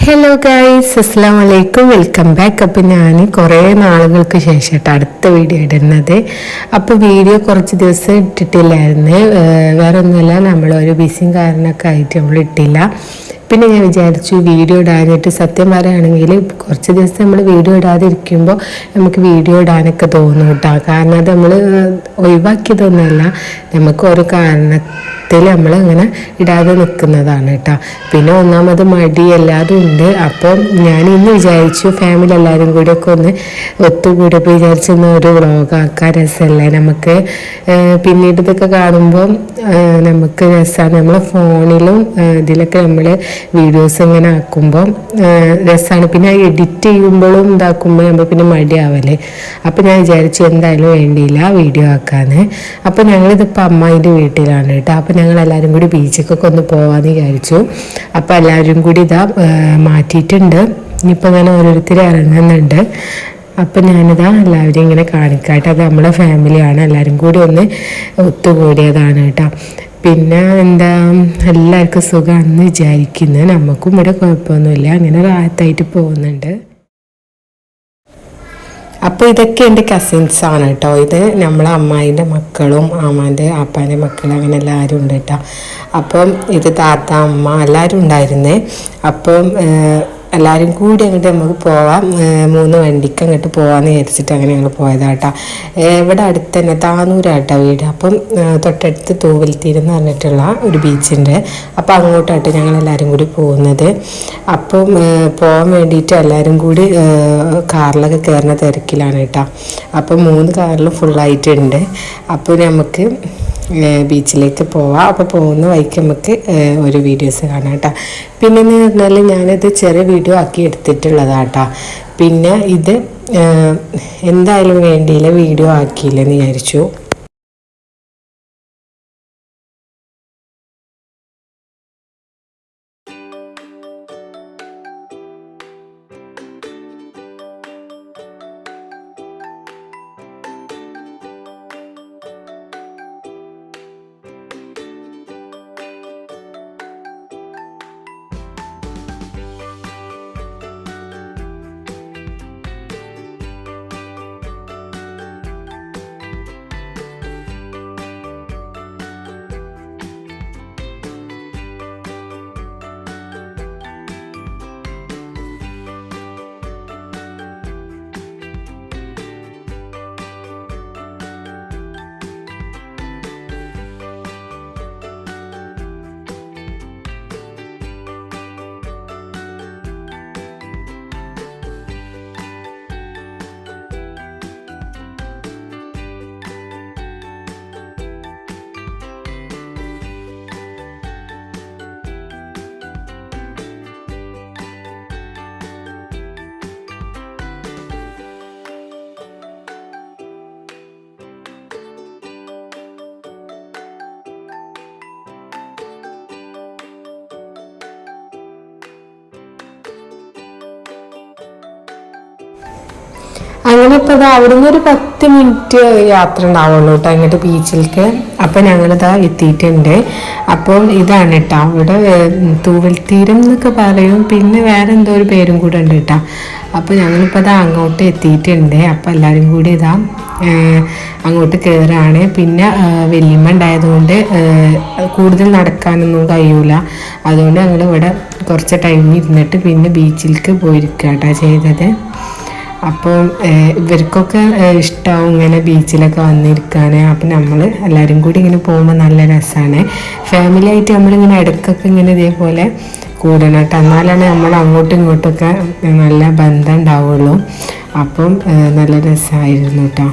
Hello guys, അസ്സാം വലൈക്കും, welcome back. അപ്പോൾ ഞാൻ കുറേ നാളുകൾക്ക് ശേഷമായിട്ട് അടുത്ത വീഡിയോ ഇടുന്നത്. അപ്പോൾ വീഡിയോ കുറച്ച് ദിവസം ഇട്ടിട്ടില്ലായിരുന്നു. വേറെ ഒന്നുമില്ല, നമ്മളൊരു ബിസിയും കാരണമൊക്കെ ആയിട്ട് നമ്മൾ ഇട്ടില്ല. പിന്നെ ഞാൻ വിചാരിച്ചു വീഡിയോ ഇടാനായിട്ട്. സത്യം പറയുകയാണെങ്കിൽ കുറച്ച് ദിവസം നമ്മൾ വീഡിയോ ഇടാതെ ഇരിക്കുമ്പോൾ നമുക്ക് വീഡിയോ ഇടാനൊക്കെ തോന്നും കേട്ടോ. കാരണം അത് നമ്മൾ ഒഴിവാക്കിയതൊന്നുമല്ല, നമുക്ക് ഒരു കാരണത്തിൽ നമ്മൾ ഇങ്ങനെ ഇടാതെ നിൽക്കുന്നതാണ് കേട്ടോ. പിന്നെ ഒന്നാമത് മടി എല്ലാതും ഉണ്ട്. അപ്പം ഞാൻ ഇന്ന് വിചാരിച്ചു ഫാമിലി എല്ലാവരും കൂടിയൊക്കെ ഒന്ന് ഒത്തുകൂടിയപ്പോൾ വിചാരിച്ചൊന്ന് ഒരു വ്ളോഗാക്കാൻ രസമല്ലേ നമുക്ക്. പിന്നീട് ഇതൊക്കെ കാണുമ്പോൾ നമുക്ക് രസമാണ്. നമ്മളെ ഫോണിലും ഇതിലൊക്കെ നമ്മൾ വീഡിയോസ് ഇങ്ങനെ ആക്കുമ്പോൾ രസമാണ്. പിന്നെ എഡിറ്റ് ചെയ്യുമ്പോഴും ഇതാക്കുമ്പോൾ നമ്മൾ പിന്നെ മടിയാവല്ലേ. അപ്പോൾ ഞാൻ വിചാരിച്ചു എന്തായാലും വേണ്ടിയില്ല വീഡിയോ ആക്കാൻ. അപ്പോൾ ഞങ്ങളിതിപ്പോൾ അമ്മായിൻ്റെ വീട്ടിലാണ് കേട്ടോ. അപ്പോൾ ഞങ്ങളെല്ലാവരും കൂടി ബീച്ചിലേക്കൊക്കെ ഒന്ന് പോകാമെന്ന് വിചാരിച്ചു. അപ്പോൾ എല്ലാവരും കൂടി ഇതാ മാറ്റിയിട്ടുണ്ട്. ഇനിയിപ്പോൾ ഞാൻ ഓരോരുത്തർ ഇറങ്ങുന്നുണ്ട്. അപ്പം ഞാനിതാ എല്ലാവരും ഇങ്ങനെ കാണിക്കാട്ടെ. അത് നമ്മുടെ ഫാമിലിയാണ്, എല്ലാവരും കൂടി ഒന്ന് ഒത്തുകൂടിയതാണ് കേട്ടോ. പിന്നെ എന്താ, എല്ലാവർക്കും സുഖമാണെന്ന് വിചാരിക്കുന്നത്. നമുക്കും ഇവിടെ കുഴപ്പമൊന്നുമില്ല, അങ്ങനെ റാഹത്തായിട്ട് പോകുന്നുണ്ട്. അപ്പോൾ ഇതൊക്കെ എൻ്റെ കസിൻസാണ് കേട്ടോ. ഇത് നമ്മളെ അമ്മായിൻ്റെ മക്കളും അമ്മാൻ്റെ ആപ്പാൻ്റെ മക്കളും അങ്ങനെ എല്ലാവരും ഉണ്ട് കേട്ടോ. അപ്പം ഇത് താത്ത, അമ്മ എല്ലാവരും ഉണ്ടായിരുന്നേ. അപ്പം എല്ലാവരും കൂടി അങ്ങോട്ട് നമുക്ക് പോവാം, 3 വണ്ടിക്ക് അങ്ങോട്ട് പോകാമെന്ന് വിചാരിച്ചിട്ട് അങ്ങനെ ഞങ്ങൾ പോയതാട്ടോ. ഇവിടെ അടുത്ത് തന്നെ താനൂരാട്ടോ വീട്. അപ്പം തൊട്ടടുത്ത് തൂവൽത്തീരം പറഞ്ഞിട്ടുള്ള ഒരു ബീച്ചുണ്ട്. അപ്പോൾ അങ്ങോട്ടാട്ടോ ഞങ്ങളെല്ലാവരും കൂടി പോകുന്നത്. അപ്പം പോകാൻ വേണ്ടിയിട്ട് എല്ലാവരും കൂടി കാറിലൊക്കെ കയറുന്ന തിരക്കിലാണ് കേട്ടോ. അപ്പം 3 കാറിലും ഫുള്ളായിട്ടുണ്ട്. അപ്പോൾ നമുക്ക് ബീച്ചിലേക്ക് പോവാം. അപ്പോൾ പോകുന്ന വഴിക്ക് നമുക്ക് ഒരു വീഡിയോസ് കാണാം കേട്ടോ. പിന്നെ എന്ന് പറഞ്ഞാൽ ഞാനത് ചെറിയ വീഡിയോ ആക്കി എടുത്തിട്ടുള്ളതാട്ടോ. പിന്നെ ഇത് എന്തായാലും വേണ്ടിയില്ല, വീഡിയോ ആക്കിയില്ലെന്ന് വിചാരിച്ചു. അങ്ങനെ ഇപ്പോൾ ഇത് അവിടുന്ന് ഒരു 10 മിനിറ്റ് യാത്ര ഉണ്ടാവുള്ളൂ കേട്ടോ അങ്ങോട്ട് ബീച്ചിലേക്ക്. അപ്പോൾ ഞങ്ങളിതാ എത്തിയിട്ടുണ്ട്. അപ്പം ഇതാണ് കേട്ടോ ഇവിടെ തൂവൽത്തീരം എന്നൊക്കെ പറയും, പിന്നെ വേറെ എന്തോ ഒരു പേരും കൂടെ ഉണ്ട് കേട്ടോ. അപ്പോൾ ഞങ്ങളിപ്പോൾ ഇതാ അങ്ങോട്ട് എത്തിയിട്ടുണ്ട്. അപ്പോൾ എല്ലാവരും കൂടി ഇതാ അങ്ങോട്ട് കയറാണ്. പിന്നെ വല്യമ്മ ഉണ്ടായതുകൊണ്ട് കൂടുതൽ നടക്കാനൊന്നും കഴിയൂല. അതുകൊണ്ട് ഞങ്ങൾ ഇവിടെ കുറച്ച് ടൈം ഇരുന്നിട്ട് പിന്നെ ബീച്ചിലേക്ക് പോയിരിക്കുക കേട്ടോ ചെയ്തത്. അപ്പോൾ ഇവർക്കൊക്കെ ഇഷ്ടമാവും ഇങ്ങനെ ബീച്ചിലൊക്കെ വന്നിരിക്കാൻ. അപ്പം നമ്മൾ എല്ലാവരും കൂടി ഇങ്ങനെ പോകുമ്പോൾ നല്ല രസമാണ്. ഫാമിലി ആയിട്ട് നമ്മളിങ്ങനെ ഇടയ്ക്കൊക്കെ ഇങ്ങനെ ഇതേപോലെ കൂടണം കേട്ടോ, എന്നാലാണ് നമ്മൾ അങ്ങോട്ടും ഇങ്ങോട്ടൊക്കെ നല്ല ബന്ധം ഉണ്ടാവുള്ളൂ. അപ്പം നല്ല രസമായിരുന്നു കേട്ടോ.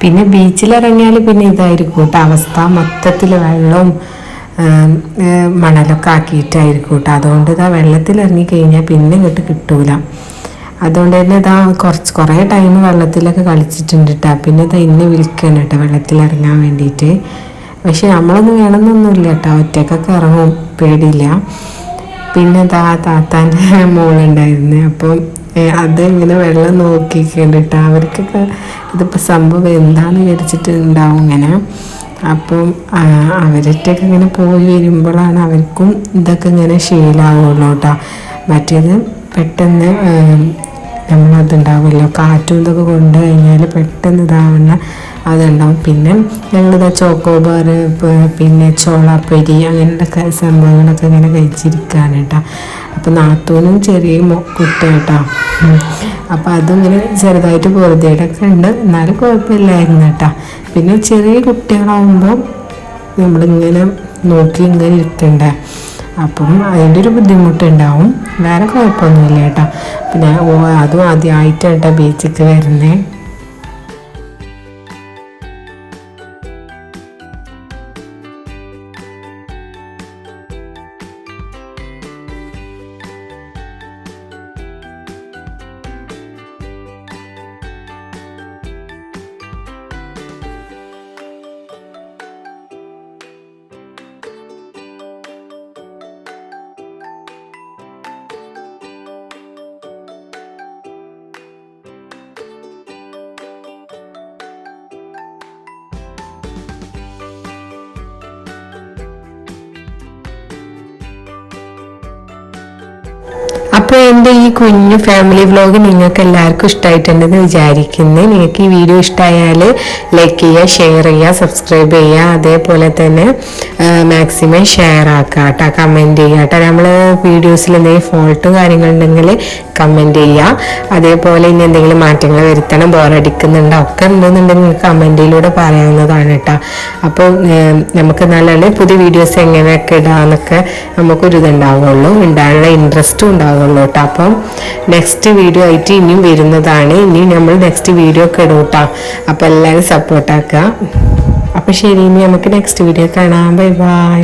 പിന്നെ ബീച്ചിലിറങ്ങിയാൽ പിന്നെ ഇതായിരിക്കും കേട്ടോ അവസ്ഥ, മൊത്തത്തിൽ വെള്ളവും മണലൊക്കെ ആക്കിയിട്ടായിരിക്കും കേട്ടോ. അതുകൊണ്ട് ഇതാ വെള്ളത്തിലിറങ്ങി കഴിഞ്ഞാൽ പിന്നെ ഇങ്ങോട്ട് കിട്ടൂല. അതുകൊണ്ട് തന്നെ ഇതാ കുറേ ടൈം വെള്ളത്തിലൊക്കെ കളിച്ചിട്ടുണ്ട് കേട്ടോ. പിന്നെ ഇതാ ഇന്നെ വിളിക്കണം കേട്ടോ വെള്ളത്തിലിറങ്ങാൻ വേണ്ടിയിട്ട്. പക്ഷെ നമ്മളൊന്നും വേണമെന്നൊന്നുമില്ല കേട്ടോ, ഒറ്റക്കൊക്കെ ഇറങ്ങും, പേടിയില്ല. പിന്നെ താത്താൻ്റെ മോളുണ്ടായിരുന്നു, അപ്പം അത് ഇങ്ങനെ വെള്ളം നോക്കിക്കണ്ടിട്ട് അവർക്കൊക്കെ ഇതിപ്പോൾ സംഭവം എന്താണെന്ന് വിചാരിച്ചിട്ട് ഉണ്ടാവും ഇങ്ങനെ. അപ്പം അവരൊറ്റൊക്കെ ഇങ്ങനെ പോയി വരുമ്പോഴാണ് അവർക്കും ഇതൊക്കെ ഇങ്ങനെ ശീലമാവുള്ളൂ കേട്ടോ. മറ്റേത് പെട്ടെന്ന് നമ്മളതുണ്ടാവുമല്ലോ, കാറ്റും ഇതൊക്കെ കൊണ്ട് കഴിഞ്ഞാൽ പെട്ടെന്ന് ഇതാവുന്ന അതുണ്ടാവും. പിന്നെ ഞങ്ങളിതാ ചോക്കോബാർ, പിന്നെ ചോളാപ്പൊരി അങ്ങനത്തെ സംഭവങ്ങളൊക്കെ ഇങ്ങനെ കഴിച്ചിരിക്കുകയാണ് കേട്ടോ. അപ്പോൾ നാത്തൂനും ചെറിയ കുട്ടി കേട്ടോ. അപ്പോൾ അതിങ്ങനെ ചെറുതായിട്ട് പൊറുതേടൊക്കെ ഉണ്ട്, എന്നാലും കുഴപ്പമില്ലായിരുന്നു കേട്ടോ. പിന്നെ ചെറിയ കുട്ടികളാകുമ്പോൾ നമ്മളിങ്ങനെ നോക്കി ഇങ്ങനെ ഇരിക്കണ്ടേ, അപ്പം അതിൻ്റെ ഒരു ബുദ്ധിമുട്ടുണ്ടാവും. വേറെ കുഴപ്പമൊന്നുമില്ല കേട്ടോ. പിന്നെ അതും ആദ്യമായിട്ടാണ് കേട്ടോ ബീച്ചിലേക്ക് വരുന്നത്. അപ്പോൾ എൻ്റെ ഈ കുഞ്ഞു ഫാമിലി വ്ലോഗ് നിങ്ങൾക്ക് എല്ലാവർക്കും ഇഷ്ടമായിട്ടുണ്ടെന്ന് വിചാരിക്കുന്നു. നിങ്ങൾക്ക് ഈ വീഡിയോ ഇഷ്ടമായാൽ ലൈക്ക് ചെയ്യുക, ഷെയർ ചെയ്യുക, സബ്സ്ക്രൈബ് ചെയ്യുക. അതേപോലെ തന്നെ മാക്സിമം ഷെയർ ആക്കുക കേട്ടോ, കമൻറ്റ് ചെയ്യുക കേട്ടോ. നമ്മൾ വീഡിയോസിൽ എന്തെങ്കിലും ഫോൾട്ടും കാര്യങ്ങളുണ്ടെങ്കിൽ കമൻറ്റ് ചെയ്യുക. അതേപോലെ ഇനി എന്തെങ്കിലും മാറ്റങ്ങൾ വരുത്തണം, ബോറടിക്കുന്നുണ്ടോ ഒക്കെ ഉണ്ടെന്നുണ്ടെങ്കിൽ കമൻറ്റിലൂടെ പറയാവുന്നതാണ് കേട്ടോ. അപ്പോൾ നമുക്ക് നല്ല പുതിയ വീഡിയോസ് എങ്ങനെയൊക്കെ ഇടാമെന്നൊക്കെ നമുക്കൊരിതുണ്ടാവുള്ളൂ, ഉണ്ടാകാനുള്ള ഇൻട്രസ്റ്റും ഉണ്ടാവുള്ളൂ കേട്ടോ. അപ്പം നെക്സ്റ്റ് വീഡിയോ ആയിട്ട് ഇനിയും വരുന്നതാണ്. ഇനിയും നമ്മൾ നെക്സ്റ്റ് വീഡിയോ ഒക്കെ ഇടും കേട്ടോ. അപ്പോൾ എല്ലാവരും സപ്പോർട്ടാക്കുക. അപ്പോൾ ശരി, ഇനി നമുക്ക് നെക്സ്റ്റ് വീഡിയോ കാണാം. Bye bye.